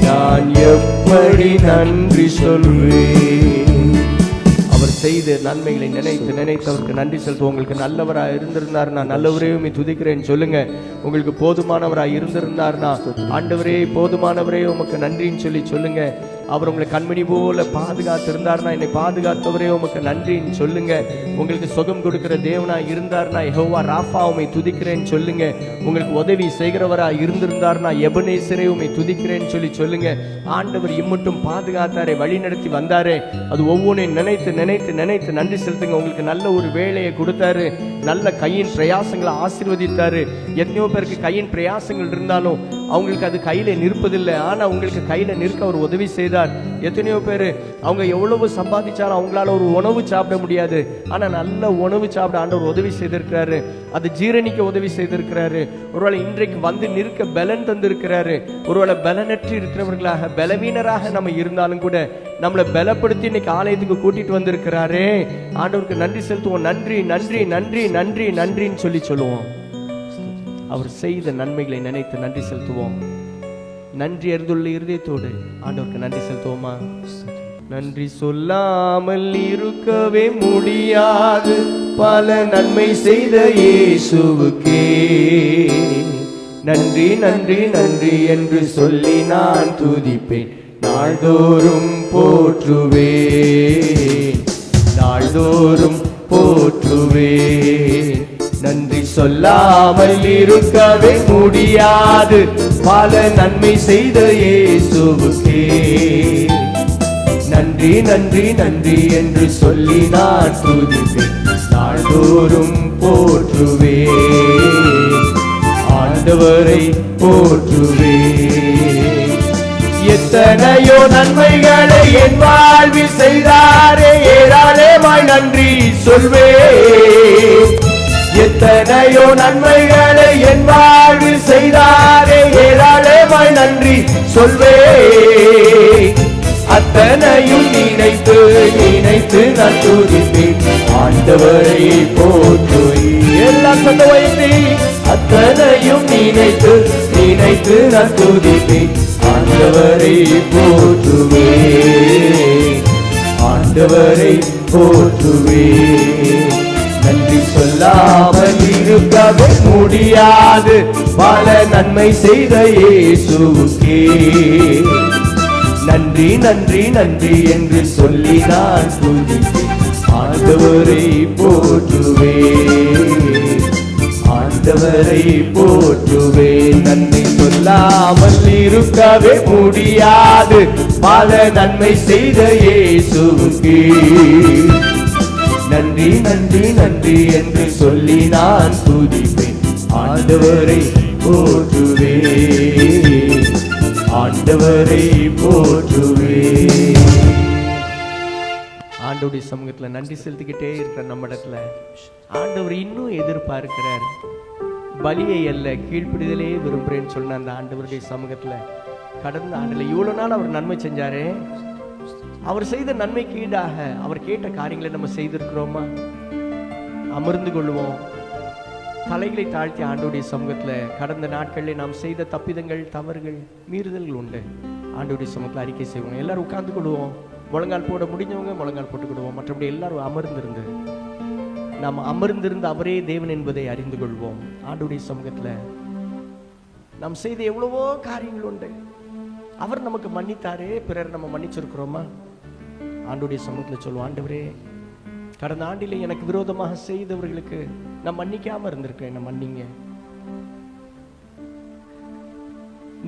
நான் எப்படி நன்றி சொல்வேன். அவர் செய்த நன்மைகளை நினைத்து நினைத்து அவருக்கு நன்றி செலுத்துவோம். உங்களுக்கு நல்லவராக இருந்திருந்தார்னா, நல்லவரையும் துதிக்கிறேன்னு சொல்லுங்க. உங்களுக்கு போதுமானவராக இருந்திருந்தார்னா, ஆண்டவரே போதுமானவரே உமக்கு நன்றின்னு சொல்லி சொல்லுங்க. அவர் உங்களை கண்மணி போல பாதுகாத்து இருந்தார்னா, என்னை பாதுகாத்தவரே உமக்கு நன்றின்னு சொல்லுங்க. உங்களுக்கு சுகம் கொடுக்கிற தேவனா இருந்தார்னா, யெகோவா ராஃபா உம்மை துதிக்கிறேன்னு சொல்லுங்க. உங்களுக்கு உதவி செய்கிறவரா இருந்திருந்தார்னா, எபனேசரே உம்மை துதிக்கிறேன்னு சொல்லி சொல்லுங்க. ஆண்டவர் இம்மட்டும் பாதுகாத்தாரே, வழி நடத்தி வந்தாரே, அது ஒவ்வொன்றையும் நினைத்து நினைத்து நினைத்து நன்றி செலுத்துங்க. உங்களுக்கு நல்ல ஒரு வேலையை கொடுத்தாரு, நல்ல கையின் பிரயாசங்களை ஆசீர்வதித்தாரு. எத்தனையோ பேருக்கு கையின் பிரயாசங்கள் இருந்தாலும் அவங்களுக்கு அது கையில நிற்பதில்லை, ஆனா உங்களுக்கு கையில நிற்க அவர் உதவி செய்தார். எத்தனையோ பேர் அவங்க எவ்வளவு சம்பாதிச்சாலும் அவங்களால ஒரு உணவு சாப்பிட முடியாது, ஆனா நல்ல உணவு சாப்பிட ஆண்டவர் உதவி செய்திருக்கிறாரு, அது ஜீரணிக்க உதவி செய்திருக்கிறாரு. ஒருவேளை இன்றைக்கு வந்து நிற்க பலன் தந்திருக்கிறாரு. ஒருவேளை பலனற்று இருக்கிறவர்களாக பலவீனராக நம்ம இருந்தாலும் கூட நம்மளை பலப்படுத்தி இன்னைக்கு ஆலயத்துக்கு கூட்டிட்டு வந்திருக்கிறாரே, ஆண்டவருக்கு நன்றி செலுத்துவோம். நன்றி நன்றி நன்றி நன்றி நன்றின்னு சொல்லி சொல்லுவோம். அவர் செய்த நன்மைகளை நினைத்து நன்றி செலுத்துவோம். நன்றி அறிந்துள்ள இருதயத்தோடு ஆண்டவருக்கு நன்றி செலுத்துவோமா. நன்றி சொல்லாமல் இருக்கவே முடியாது, பல நன்மை செய்த இயேசுவுக்கே நன்றி நன்றி நன்றி என்று சொல்லி நான் துதிப்பேன். நாள்தோறும் போற்றுவேன், நாள்தோறும் போற்றுவேன். நன்றி சொல்லாமல் இருக்கவே முடியாது, பல நன்மை செய்த இயேசுவுக்கே நன்றி நன்றி நன்றி என்று சொல்லி நான் துதிப்பேன். நாள்தோறும் போற்றுவேன், ஆண்டவரை போற்றுவேன். எத்தனையோ நன்மைகளை என் வாழ்வில் செய்தாரே, ஏராளமாய் நன்றி சொல்வேன்.
எத்தனையோ நன்மைகளை என் வாழ்வில் செய்தாரே, ஏராளமாய் நன்றி சொல்வே. அத்தனையும் நினைத்து நினைத்து நான் துதிப்பேன், ஆண்டவரை போற்றுவேன். எல்லாம் சொந்த வயதி. அத்தனையும் நினைத்து நினைத்து நான் துதிப்பேன், ஆண்டவரை போற்றுவேன், ஆண்டவரை போற்றுவேன். நன்றி சொல்லாமல் இருக்கவே முடியாது, பல நன்மை செய்த இயேசுவுக்கே நன்றி நன்றி நன்றி என்று சொல்லி நான் துதிப்பேன், ஆண்டவரை போற்றுவேன், ஆண்டவரை போற்றுவேன். நன்றி சொல்லாமல் இருக்கவே முடியாது, பல நன்மை செய்த இயேசுவுக்கே நன்றி நன்றி நன்றி என்று சொல்லி நான் துதிப்பேன், ஆண்டவரை போற்றுவேன், ஆண்டவரை போற்றுவேன்.
ஆண்டவருடைய சமூகத்தில் நன்றி செலுத்திக்கிட்டே இருக்கிற நம்ம இடத்துல ஆண்டவர் இன்னும் எதிர்பார்க்கிறார். பலியை அல்ல, கீழ்ப்பிடுதலே விரும்புகிறேன்னு சொன்ன அந்த ஆண்டவருடைய சமூகத்தில் கடந்த ஆண்டில் இவ்வளோ நாள் அவர் நன்மை செஞ்சாரே, அவர் செய்த நன்மைக்கு ஈடாக அவர் கேட்ட காரியங்களை நம்ம செய்திருக்கிறோமா? அமர்ந்து கொள்வோம், தலைகளை தாழ்த்தி ஆண்டவருடைய சமூகத்தில் கடந்த நாட்களில் நாம் செய்த தப்பிதங்கள், தவறுகள், மீறுதல்கள் உண்டு. ஆண்டவருடைய சமூகத்தில் அறிக்கை செய்வோம். எல்லாரும் உட்கார்ந்து கொள்வோம். முழங்கால் போட முடிஞ்சவங்க முழங்கால் போட்டுக்கிடுவோம். மற்றபடி எல்லாரும் அமர்ந்திருந்து நாம் அமர்ந்திருந்து அவரே தேவன் என்பதை அறிந்து கொள்வோம். ஆண்டவருடைய சமூகத்தில் நாம் செய்த எவ்வளவோ காரியங்கள் உண்டு. அவர் நமக்கு மன்னித்தாரே, பிறர் நம்ம மன்னிச்சிருக்கிறோமா? ஆண்டவருடைய சமூகத்தில் சொல்லுவோம், ஆண்டவரே கடந்த ஆண்டிலே எனக்கு விரோதமாக செய்தவர்களுக்கு நான் மன்னிக்காம இருந்திருக்கேன், என்ன மன்னிங்க.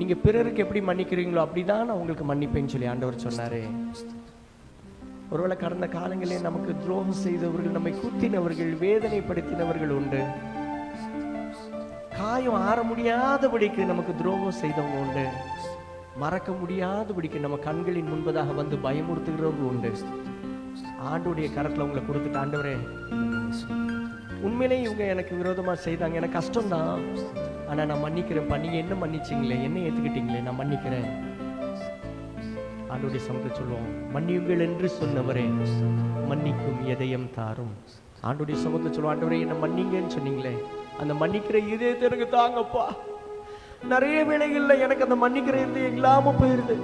நீங்க பிறருக்கு எப்படி மன்னிக்கிறீங்களோ அப்படிதான் நான் உங்களுக்கு மன்னிப்பேன்னு சொல்லி ஆண்டவர் சொன்னாரே. ஒருவேளை கடந்த காலங்களே நமக்கு துரோகம் செய்தவர்கள், நம்மை குத்தினவர்கள், வேதனைப்படுத்தினவர்கள் உண்டு. காயம் ஆற முடியாதபடிக்கு நமக்கு துரோகம் செய்தவங்க உண்டு. மறக்க முடியாதபடிக்கு நம்ம கண்களின் முன்பதாக வந்து பயமுறுத்துகிறவர்கள் உண்டு. ஆண்டவருடைய கரத்துல உங்களை கொடுத்துட்டு, ஆண்டவரே உண்மையிலே இவங்க எனக்கு விரோதமா செய்தாங்க, எனக்கு கஷ்டம்தான், ஆனா நான் மன்னிக்கிறேன். நீங்க என்ன மன்னிச்சிங்களே, என்ன ஏத்துக்கிட்டீங்களே, நான் மன்னிக்கிறேன். ஆண்டவருடைய சமூகத்தில் சொல்லுவோம், மன்னியுங்கள் என்று சொன்னவரே மன்னிக்கும் இதயம் தாரும். ஆண்டவருடைய சமூகத்தில் சொல்லுவோம், ஆண்டவரே என்ன மன்னிங்கன்னு சொன்னீங்களே, அந்த மன்னிக்கிற இதயத்தை எனக்கு தாங்கப்பா. நிறைய வேளைகள்ல எனக்கு அந்த மன்னிக்கிற இதயம் இல்லாம போயிருது.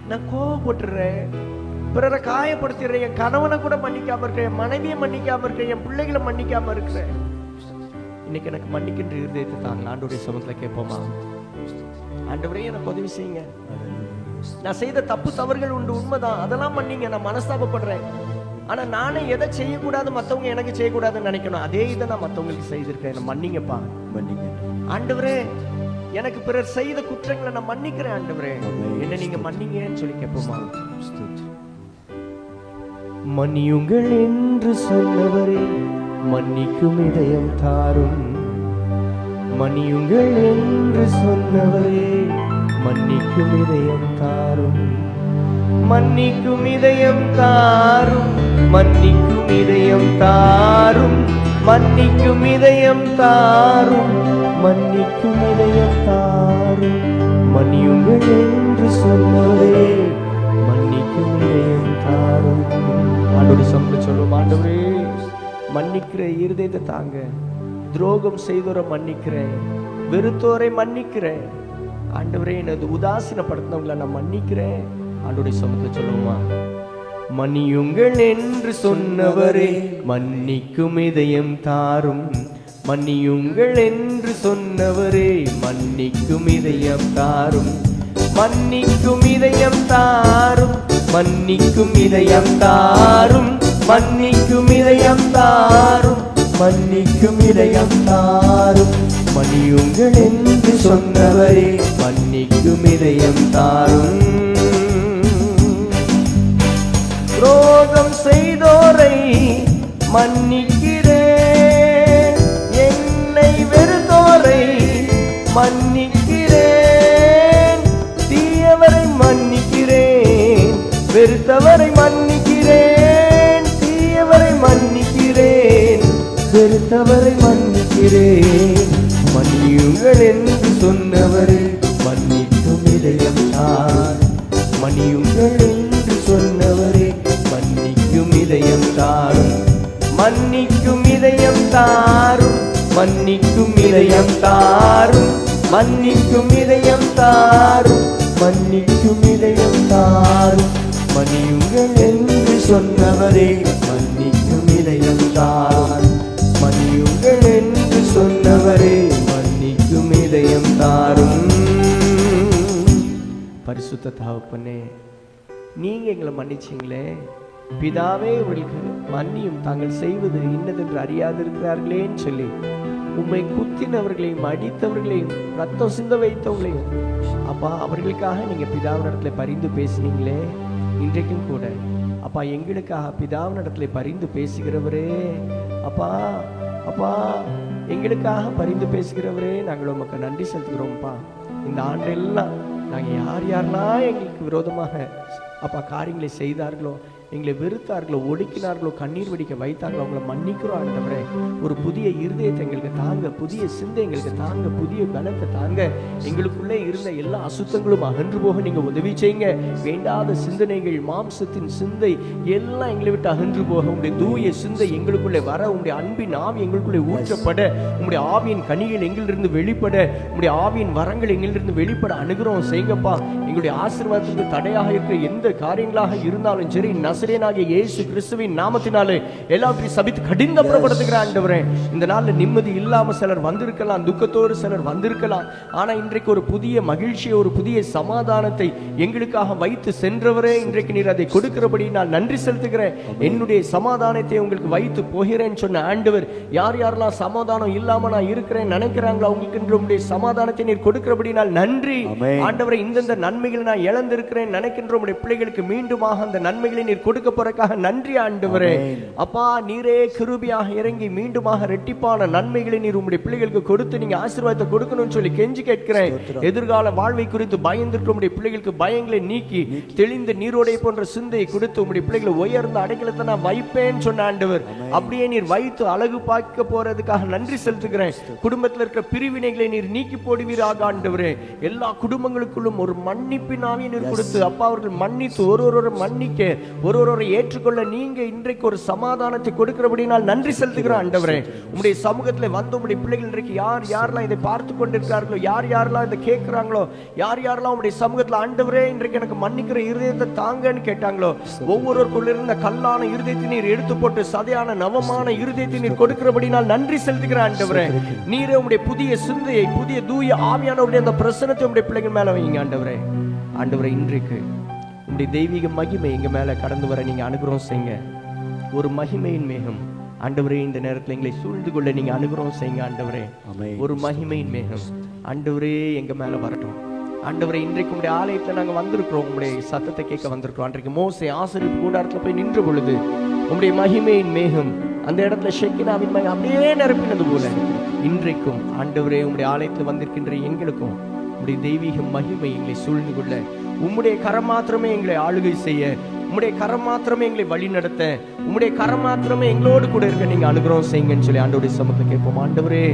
நான் கோவப்பட்டுறேன், பிறரை காயப்படுத்திடுறேன், என் கணவனை கூட மன்னிக்காம இருக்கிறேன், என் மனைவியை மன்னிக்காம இருக்கிறேன், என் பிள்ளைகளை மன்னிக்காம இருக்கிறேன். இன்னைக்கு எனக்கு மன்னிக்கின்ற இருதயத்தை தாங்க. ஆண்டவருடைய சமூகத்துல கேட்போமா? ஆண்டவரே எனக்கு உதவி செய்யுங்க, நான் செய்த தப்பு தவறுகள் உண்டு, உண்மைதான், அதெல்லாம் மன்னிங்க, நான் மனஸ்தாபப்படுறேன். ஆனா நானே எதை செய்யக்கூடாது, மற்றவங்க எனக்கு செய்யக்கூடாதுன்னு நினைக்கணும், அதே இதை நான் மற்றவங்களுக்கு செய்திருக்கேன், மன்னிங்கப்பா, மன்னிங்க. ஆண்டவரே எனக்கு பிறர் செய்த குற்றங்களை நான் மன்னிக்கிறேன், ஆண்டவரே என்ன நீங்க மன்னிங்கன்னு சொல்லி கேட்போமா? மன்னியுங்கள் என்று சொன்னவரே மன்னிக்கும் இதயம் தாரும். மன்னியுங்கள் என்று சொன்னவரே மன்னிக்கும் இதயம் தாரும். மன்னிக்கும் இதயம் தாரும், மன்னிக்கும் இதயம் தாரும், மன்னிக்கும் இதயம் தாரும், மன்னிக்கும் இதயம் தாரும். மன்னியுங்கள் என்று சொன்னவரே மன்னிக்கும் இதயம் தாரும். ஆண்டவருடைய சமூகத்தில் சொல்லுவோம், ஆண்டவரே மன்னிக்கிற இருதயத்தை தாங்க. துரோகம் செய்தோரை மன்னிக்கிறேன், வெறுத்தோரை மன்னிக்கிறேன். ஆண்டவரே எனது உதாசீனப்படுத்தினவங்களை நான் மன்னிக்கிறேன். ஆண்டவருடைய சமூகத்தில் சொல்லுவோமா? மன்னியுங்கள் என்று சொன்னவரே மன்னிக்கும் இதயம் தாரும். மன்னியுங்கள் என்று சொன்னவரே மன்னிக்கும் இதயம் தாரும். மன்னிக்கும் இதயம் தாரும், மன்னிக்கும் இதயம் தாரும், மன்னிக்கும் இதயம் தாரும், மன்னிக்கும் இதயம் தாரும். மன்னியுங்கள் என்று சொன்னவரே மன்னிக்கும் இதயம் தாரும். துரோகம் செய்தோரை மன்னிக்கிறேன், என்னை வெறுத்தோரை மன்னிக்கிறேன், தீயவரை மன்னிக்கிறேன், வெறுத்தவரை மன்னிக்கிறேன், தீயவரை மன்னிக்கிறேன்,
வெறுத்தவரை மன்னிக்கிறேன். மன்னியுங்கள் என்று சொன்னவரை மன்னிக்கும் இதயம் தார். மன்னியுங்கள் என்று சொன்னவரே மன்னிக்கும் இதயம் தாரும். மன்னிக்கும் இதயம் தாரும். மன்னிக்கும் இதயம் தாரும். மன்னிக்கும் இதயம் தாரும். மன்னிக்கும் இதயம் தாரும். மன்னியுங்கள் என்று சொன்னவரே மன்னிக்கும் இதயம் தாரும். மன்னியுங்கள் என்று சொன்னவரே மன்னிக்கும் இதயம் தாரும்.
பரிசுத்த தகப்பனே, நீங்க எங்களை மன்னிச்சீங்களே. பிதாவே, உங்களுக்கு மன்னியும், தாங்கள் செய்வது இன்னதென்று அறியாதிருக்கிறார்களேன்னு சொல்லி உம்மை குத்தினவர்களையும் அடித்தவர்களையும் ரத்தம் சிந்த வைத்தவர்களையும் அப்பா அவர்களுக்காக நீங்க பிதாவினிடத்துல பரிந்து பேசினீங்களே. இன்றைக்கும் கூட அப்பா எங்களுக்காக பிதாவினிடத்துல பரிந்து பேசுகிறவரே, அப்பா அப்பா எங்களுக்காக பரிந்து பேசுகிறவரே, நாங்கள் உமக்கு நன்றி செலுத்துகிறோம்ப்பா. இந்த ஆண்டெல்லாம் நாங்கள் யாரெல்லாம் எங்களுக்கு விரோதமாக அப்பா காரியங்களை செய்தார்களோ, எங்களை வெறுத்தார்களோ, ஒடுக்கினார்களோ, கண்ணீர் வடிக்க வைத்தார்களோ, அவங்களை மன்னிக்கிறோம் ஆண்டவரே. ஒரு புதிய இருதயத்தை எங்களுக்கு தாங்க, புதிய சிந்தை எங்களுக்கு தாங்க, புதிய பலத்தை தாங்க. எங்களுக்குள்ளே இருந்த எல்லா அசுத்தங்களும் அகன்று போக நீங்க உதவி செய்யுங்க. வேண்டாத சிந்தனைகள், மாம்சத்தின் சிந்தை எல்லாம் எங்களை விட்டு அகன்று போக உங்களுடைய தூய சிந்தை எங்களுக்குள்ளே வர, உங்களுடைய அன்பின் ஆவி எங்களுக்குள்ளே ஊற்றப்பட, உங்களுடைய ஆவியின் கனிகள் எங்களிலிருந்து வெளிப்பட, உங்களுடைய ஆவியின் வரங்கள் எங்களிலிருந்து வெளிப்பட அனுகிரகம் செய்யுங்கப்பா. எங்களுடைய ஆசீர்வாதத்துக்கு தடையாக இருக்கிற எந்த காரியங்களாக இருந்தாலும் சரி, நசரேயனாகிய இயேசு கிறிஸ்துவின் நாமத்தினாலே எல்லாவற்றையும் சபித்து கடிந்தப்படுத்துகிற ஆண்டவரே. இந்த நாள்ல நிம்மதி இல்லாம சிலர் வந்திருக்கலாம், துக்கத்தோடு சிலர் வந்திருக்கலாம். ஆனா இன்றைக்கு ஒரு புதிய மகிழ்ச்சியை, ஒரு புதிய சமாதானத்தை எங்களுக்காக வைத்து சென்றவரே, இன்றைக்கு நீர் அதை கொடுக்கிறபடி நான் நன்றி செலுத்துகிறேன். என்னுடைய சமாதானத்தை உங்களுக்கு வைத்து போகிறேன்னு சொன்ன ஆண்டவர், யார் யாரெல்லாம் சமாதானம் இல்லாம நான் இருக்கிறேன் நினைக்கிறாங்களோ அவங்களுக்கு உங்களுடைய சமாதானத்தை நீர் கொடுக்கிறபடி நான் நன்றி ஆண்டவரை. இந்தந்த நன்மைகளை நான் இழந்திருக்கிறேன் நினைக்கின்ற உங்களுடைய பிள்ளைகளுக்கு மீண்டுமாக அந்த நன்மைகளை நீர் கொடுக்க போறதுக்காக நன்றி ஆண்டவரே. அப்பா நீரே கிருபையாக இறங்கி மீண்டுமாக ரெட்டிப்பான நன்மைகளை நீர் உங்களுடைய பிள்ளைகளுக்கு கொடுத்து நீங்க ஆசீர்வாதத்தை கொடுக்கணும்னு சொல்லி கெஞ்சி கேட்கிறேன். எதிர்கால வாழ்வை குறித்து பயந்துட்டு உங்களுடைய பிள்ளைகளுக்கு பயங்களை நீக்கி தெளிந்த நீரோடை போன்ற சிந்தையை கொடுத்து உங்களுடைய பிள்ளைகளை உயர்ந்த அடைக்கலத்தை நான் வைப்பேன்னு சொன்ன ஆண்டவர், அப்படியே நீர் வைத்து அழகு பார்க்க போறதுக்காக நன்றி செலுத்துகிறேன். குடும்பத்தில் இருக்கிற பிரிவினைகளை நீர் நீக்கி போடுவீராக ஆண்டவரே. எல்லா குடும்பங்களுக்குள்ளும் ஒரு மன்னிப்பின் ஆவியை நீர் கொடுத்து அப்பா அவர்கள் மன்னித்து ஒருவரை மன்னிக்க, ஒருவரை ஏற்றுக்கொள்ள நீங்க இன்றைக்கு ஒரு சமாதானத்தை கொடுக்கிறபடினால் நன்றி செலுத்துகிறோம் ஆண்டவரே. உங்களுடைய சமூகத்தில் வந்து உங்களுடைய பிள்ளைகள் இன்றைக்கு யார் யாரெல்லாம் இதை பார்த்து கொண்டிருக்கிறார்களோ, யார் யாரெல்லாம் இதை கேட்கிறாங்களோ, யார் யாரெல்லாம் உங்களுடைய சமூகத்தில் ஆண்டவரே இன்றைக்கு எனக்கு மன்னிக்கிற இருதயத்தை தாங்கன்னு கேட்டாங்களோ, ஒவ்வொருவருக்குள்ள இருந்த கல்லான இருதயத்தை நீர் எடுத்து போட்டு சதையான நவமான இருதயத்தை நீர் கொடுக்கிறபடினால் நன்றி செலுத்துகிற ஆண்டவரே. நீரே உங்களுடைய புதிய சிந்தையை, புதிய தூய ஆவியானவருடைய அந்த பிரசனத்தை உங்களுடைய பிள்ளைகள் மேல வைங்க ஆண்டவரே. ஆண்டவரே இன்றைக்கு உங்களுடைய தெய்வீக மகிமை எங்க மேல கடந்து வர நீங்க அனுகிரகம் செய்யுங்க. ஒரு மகிமையின் மேகம் ஆண்டவரே இந்த நேரத்தில் எங்களை சூழ்ந்து கொள்ள நீங்க அனுகிரகம் செய்யுங்க ஆண்டவரே. ஒரு மகிமையின் மேகம் ஆண்டவரே எங்க மேல வரட்டும் ஆண்டவரே. இன்றைக்கு உங்களுடைய ஆலயத்துல நாங்க வந்திருக்கிறோம், உங்களுடைய சத்தத்தை கேட்க வந்திருக்கிறோம். அன்றைக்கு மோசே ஆசரிப்பு கூடாரத்துல போய் நின்ற பொழுது உங்களுடைய மகிமையின் மேகம் அந்த இடத்துல ஷெக்கினாவின் மகிமை அப்படியே நிரப்பினது போல இன்றைக்கும் ஆண்டவரே உங்களுடைய ஆலயத்துல வந்திருக்கின்ற எங்களுக்கும் உங்களுடைய தெய்வீக மகிமை எங்களை சூழ்ந்து கொள்ள, உம்முடைய கரம் மாத்திரமே எங்களை ஆளுகை செய்ய, உம்முடைய கரம் மாத்திரமே எங்களை வழி நடத்த, உம்முடைய கரம் மாத்திரமே எங்களோடு கூட இருக்க நீங்க அனுகிரகம் செய்யுங்கன்னு சொல்லி ஆண்டவருடைய சமூகத்தை கேட்போம். ஆண்டவரே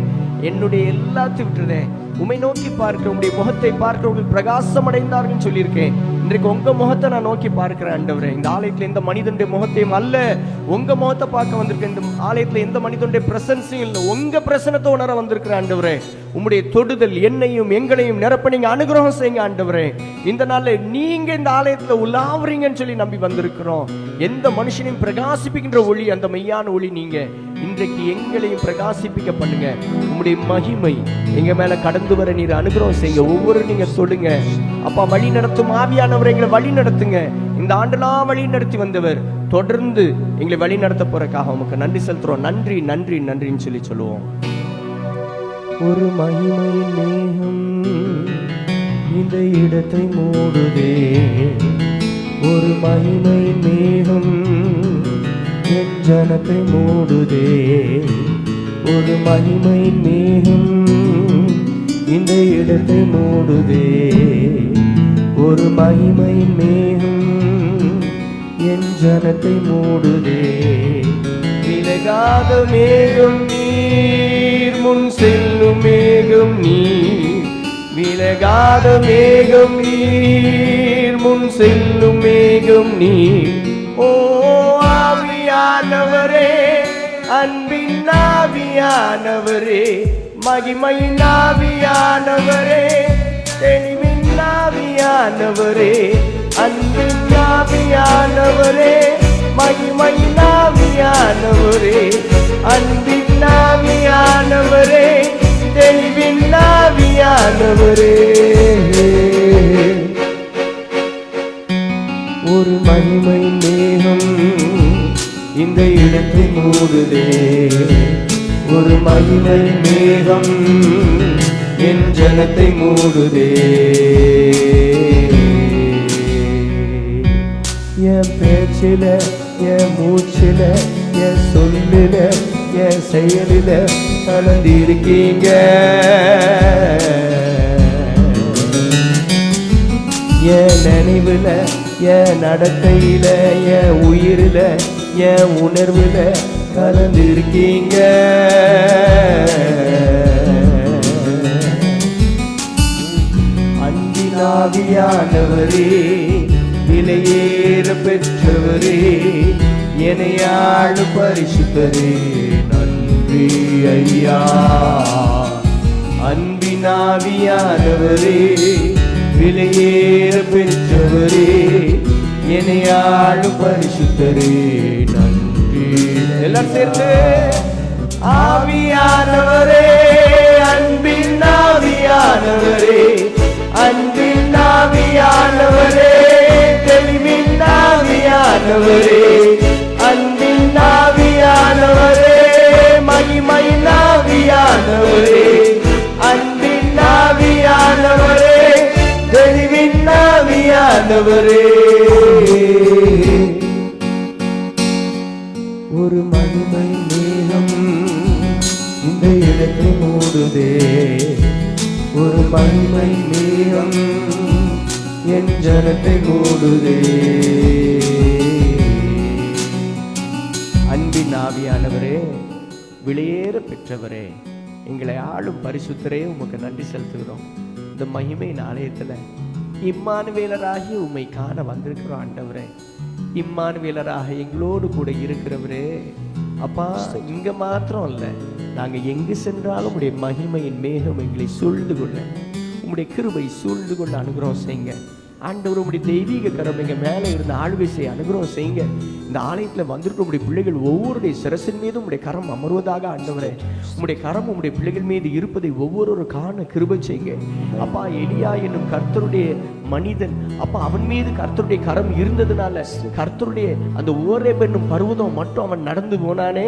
என்னுடைய எல்லாத்தையும் விட்டுறேன், உம்மை நோக்கி பார்க்கிற உங்களுடைய முகத்தை பார்க்கிறவர்கள் பிரகாசம் அடைந்தார்கள் சொல்லியிருக்கேன். இன்றைக்கு உங்க முகத்தை நான் நோக்கி பார்க்கிறேன் ஆண்டவரே. இந்த ஆலயத்துல எந்த மனிதனுடைய முகத்தையும் அல்ல, உங்க முகத்தை பார்க்க வந்திருக்கேன். இந்த ஆலயத்துல எந்த மனிதனுடைய பிரசன்ஸும் இல்லை, உங்க பிரசனத்தை உணர வந்திருக்கிறேன் ஆண்டவரே. உம்முடைய தொடுதல் என்னையும் எங்களையும் நிரப்ப நீங்க அனுகிரகம் செய்யுங்க ஆண்டவரே. இந்த நாள்ல நீங்க இந்த ஆலயத்துல உலாவுறீங்கன்னு சொல்லி நம்பி வந்திருக்கிறோம். எந்த மனுஷனையும் பிரகாசிப்பிக்கின்ற ஒளி அந்த மெய்யான ஒளி நீங்க. இன்றைக்கு எங்களையும் பிரகாசிப்பிக்க பண்ணுங்க. உம்முடைய மகிமை எங்க மேல கடந்து வர நீர் அனுகிரகம் செய்யுங்க. ஒவ்வொரு நீங்க சொல்லுங்க அப்பா, வழி நடத்தும் ஆவியானவரை எங்களை வழி நடத்துங்க. இந்த ஆண்டெல்லாம் வழி நடத்தி வந்தவர் தொடர்ந்து எங்களை வழி நடத்த போறதுக்காக உமக்கு நன்றி செலுத்துறோம். நன்றி நன்றி நன்றின்னு சொல்லி சொல்லுவோம். ஒரு மகிமையின் மேகம் இந்த இடத்தை மூடுதே, ஒரு மகிமையின் மேகம் என் ஜனத்தை மூடுதே, ஒரு மகிமையின் மேகம் இந்த இடத்தை மூடுதே, ஒரு மகிமையின் மேகம் என் ஜனத்தை மூடுதே. விலக விலகாத மேகம் நீர், முன் செல்லும் மேகம் நீர், விலகாத மேகம் நீர், முன் செல்லும் மேகம் நீர். ஓ ஆவியானவரே, அன்பின் ஆவியானவரே, மகிமையின் ஆவியானவரே, தெளிவின் ஆவியானவரே, அன்பின் ஆவியானவரே, மகிமையின் ஆவியானவரே, அன்பின் ஆவியானவரே, தெளிவின் ஆவியானவரே. ஒரு மகிமை மேகம் இந்த இடத்தை மூடுதே, ஒரு மகிமை மேகம் என் ஜனத்தை மூடுதே. என் பேச்சில, என் மூச்சில, என் சொல்லில, என் செயலில கலந்திருக்கீங்க. என் நினைவுல, என் நடத்தையில, என் உயிரில, என் உணர்வுல கலந்திருக்கீங்க. அன்பின் ஆவியானவரே, விலையேற பெற்றவரே, என்னையாளு பரிசுத்தரே, நன்றி ஐயா. அன்பின் ஆவியானவரே, விலையேற பெற்றவரே, என்னையாளு பரிசுத்தரே, நன்றி. எல்லாரும் சேர்ந்து ஆவியானவரே, அன்பின் ஆவியானவரே, அன்பின் ஆவியானவரே, தெளிவின் ஆவியானவரே, அன்பின் ஆவியானவரே, மகிமையின் ஆவியானவரே, அன்பின் ஆவியானவரே, தெளிவின் ஆவியானவரே. ஒரு மகிமை மேகம் இந்த இடத்தை மூடுதே, ஒரு மகிமை மேகம் என் ஜனத்தை மூடுதே. அன்பின் ஆவியானவரே, விலையேற பெற்றவரே, எங்களை ஆளும் பரிசுத்தரே, உமக்கு நன்றி செலுத்துகிறோம். இந்த மகிமையின் ஆலயத்துல இம்மானுவேலராகி உம்மை காண வந்திருக்கிறோம் ஆண்டவரே. இம்மானுவேலராக எங்களோடு கூட இருக்கிறவரே அப்பா, இங்க மாத்திரம் இல்ல, நாங்க எங்கு சென்றாலும் உடைய மகிமையின் மேகம் எங்களை சூழ்ந்து கொள்ள, உம்முடைய கிருபை சூழ்ந்து கொள்ள அனுகிரகம் செய்யுங்க ஆண்டவர். உம்முடைய தெய்வீக கரம் எங்க மேல இருந்த ஆளுகை செய்ய அனுகிரகம் செய்யுங்க. இந்த ஆலயத்துல வந்திருக்கிற உடைய பிள்ளைகள் ஒவ்வொருடைய சிரசின் மீதும் உடைய கரம் அமர்வதாக ஆண்டவரே. உம்முடைய கரம் உம்முடைய பிள்ளைகள் மீது இருப்பதை ஒவ்வொரு காண கிருபை செய்யுங்க அப்பா. எலியா என்னும் கர்த்தருடைய மனிதன் அப்பா, அவன் மீது கர்த்தருடைய கரம் இருந்ததுனால கர்த்தருடைய அந்த ஓரேப் என்னும் பர்வதம் மட்டும் அவன் நடந்து போனானே,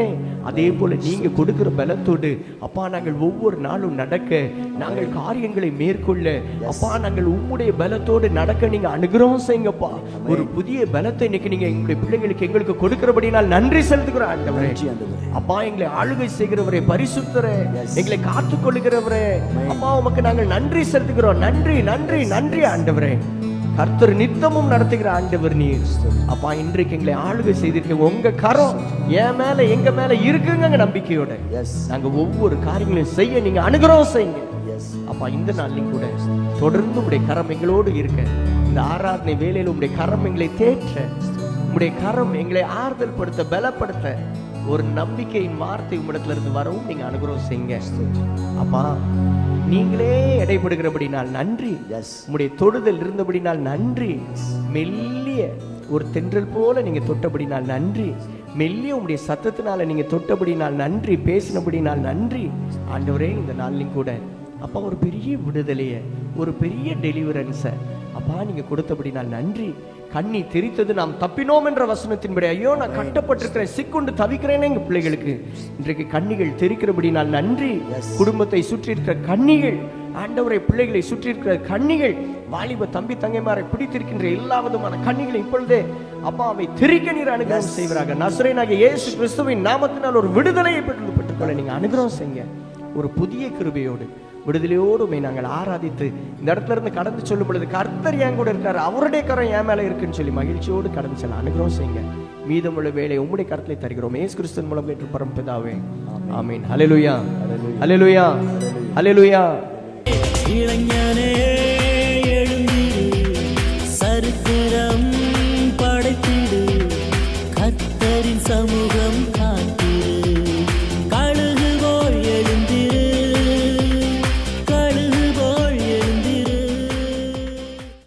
அதே போல நீங்க கொடுக்கிற பலத்தோடு அப்பா நாங்கள் ஒவ்வொரு நாளும் நடக்க, நாங்கள் காரியங்களை மேற்கொள்ள அப்பா, நாங்கள் உம்முடைய பலத்தோடு நடக்க நீங்க அனுகிரகம் செய்யுங்கப்பா. ஒரு புதிய பலத்தை இன்னைக்கு நீங்க எங்களுடைய பிள்ளைகளுக்கு எங்களுக்கு கொடுக்கிறபடினால் நன்றி செலுத்துகிறோம் ஆண்டவரே. அப்பா, எங்களை ஆளுகை செய்கிறவரே, பரிசுத்தரே, எங்களை காத்துக் கொள்கிறவரே அப்பா, உமக்கு நாங்கள் நன்றி செலுத்துகிறோம். நன்றி நன்றி நன்றி ஆண்டவரே. கர்த்தர் நித்தமும் நடத்துகிற ஆண்டவர் நீர் அப்பா. இன்றைக்கு எங்களை ஆளுகை செய்திருக்க உங்க கரம் என் மேல எங்க மேல இருக்குங்க நம்பிக்கையோட நாங்க ஒவ்வொரு காரியங்களையும் செய்ய நீங்க அனுகிரகம் செய்யுங்க அப்பா. இந்த நாளிலும் கூட தொடர்ந்து உடைய கரம் எங்களோடு இருக்க, இந்த ஆராதனை வேளையில் உடைய கரம் எங்களை தேற்ற, உடைய கரம் எங்களை ஆறுதல் படுத்த, பலப்படுத்த, ஒரு நம்பிக்கையின் வார்த்தை உம்மிடத்துல இருந்து வரவும் நீங்க அனுகிரகம் செய்யுங்க அப்பா. நீங்களே எடைபடுகிறபடினால் நன்றி, உம்முடைய தொடுதல் இருந்தபடினால் நன்றி, மெல்லிய ஒரு தென்றல் போல நீங்க தொட்டபடினால் நன்றி, மெல்லிய உம்முடைய சத்தத்தினால நீங்க தொட்டபடினால் நன்றி, பேசினபடினால் நன்றி ஆண்டவரே. இந்த நாளிலும் கூட அப்பா ஒரு பெரிய விடுதலைய, ஒரு பெரிய டெலிவரன்ஸை அப்பா நீங்க கொடுத்தபடினால் நன்றி. கண்ணி தெரித்தது நாம் தப்பினோம் என்ற வசனத்தின்படி, ஐயோ நான் கட்டப்பட்டிருக்கிறேன், சிக்கொண்டு தவிக்கிறேன்னு எங்க பிள்ளைகளுக்கு இன்றைக்கு கண்ணிகள் தெரிக்கிறபடினால் நன்றி. குடும்பத்தை சுற்றி இருக்கிற கண்ணிகள் ஆண்டவரை, பிள்ளைகளை சுற்றி இருக்கிற கண்ணிகள், வாலிப தம்பி தங்கைமாரை பிடித்திருக்கின்ற எல்லா விதமான கண்ணிகளை இப்பொழுதே அப்பா அவை தெரிக்க நீர் அனுகிரகம் செய்வராக. நசரேயனாகிய இயேசு கிறிஸ்துவின் நாமத்தினால் ஒரு விடுதலையை பெற்றுக்கொள்ள நீங்க அனுகிரகம் செய்யுங்க. ஒரு புதிய கிருபையோடு விடுதலையோடு நாங்கள் ஆராதித்து இந்த இடத்துல இருந்து கடந்து சொல்லும் பொழுது கர்த்தர் என் கூட இருக்காரு, அவருடைய கரம் என் மேல இருக்குன்னு சொல்லி மகிழ்ச்சியோடு கடந்து செல்ல அனுகிரகம் செய்யுங்க. மீதமுள்ள வேலை உம்முடைய கரத்திலே தருகிறோம். இயேசு கிறிஸ்துவின் மூலம் கேட்டு பரமபிதாவே, ஆமென். ஹல்லேலூயா, ஹல்லேலூயா, ஹல்லேலூயா.
இளைஞனே எழுந்திரு, சரித்திரம் படைத்திடு, கர்த்தரின் சமூகம்